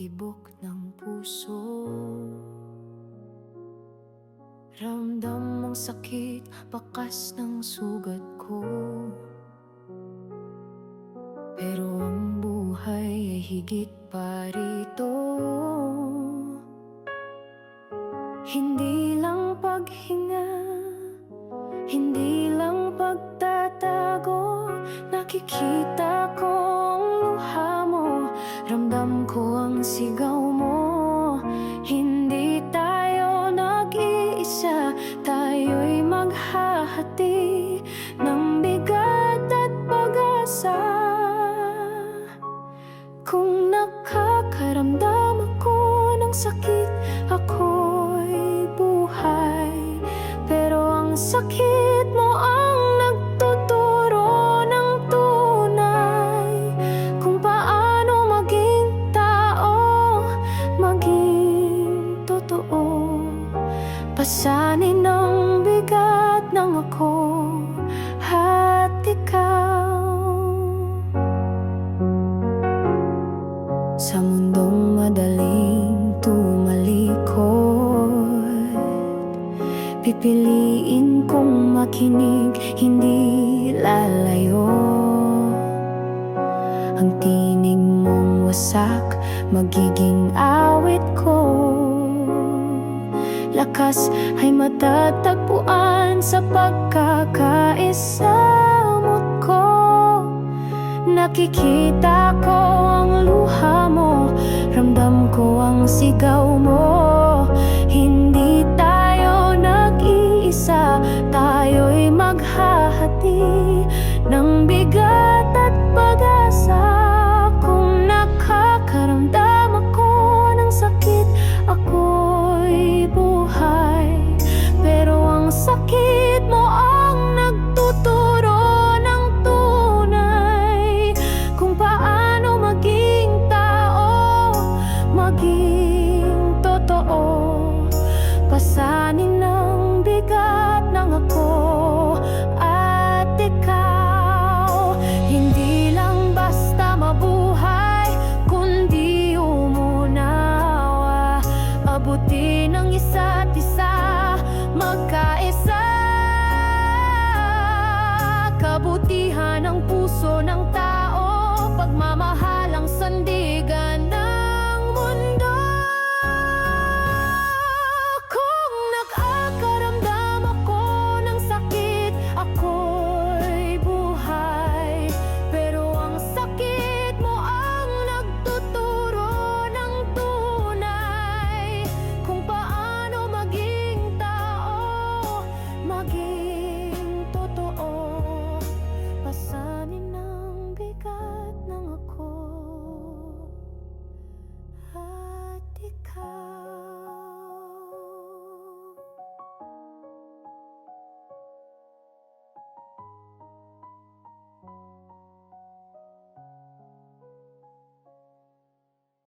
tibok ng puso. Ramdam ang sakit, bakas ng sugat ko. Pero ang buhay ay higit pa rito. Hindi lang paghinga, hindi lang pagtatago. Nakikita ko ang luha mo, ramdam ko ang sigaw mo. Hindi tayo nag-iisa, tayo'y maghahati ng bigat at pag-asa. Kung nakakaramdam ako ng sakit, ako'y buhay. Pero ang sakit mo ang nagtuturo ng tunay kung paano maging tao, maging totoo. Pasanin ang bigat ng ako at ikaw. Sa mundong madaling tumalikod, pipiliin kong makinig, hindi lalayo. Ang tinig mong wasak, magiging awit ko. Lakas ay matatagpuan sa pagkakaisamot ko. Nakikita ko ang luha mo, ramdam ko ang sigaw mo. Hindi tayo nag-iisa, tayo'y maghahati ng bigat at pag-asa. Kung nakakaramdam ako ng sakit, ako'y buhay. Pero ang sakit mo ang nagtuturo ng tunay kung paano maging tao, maging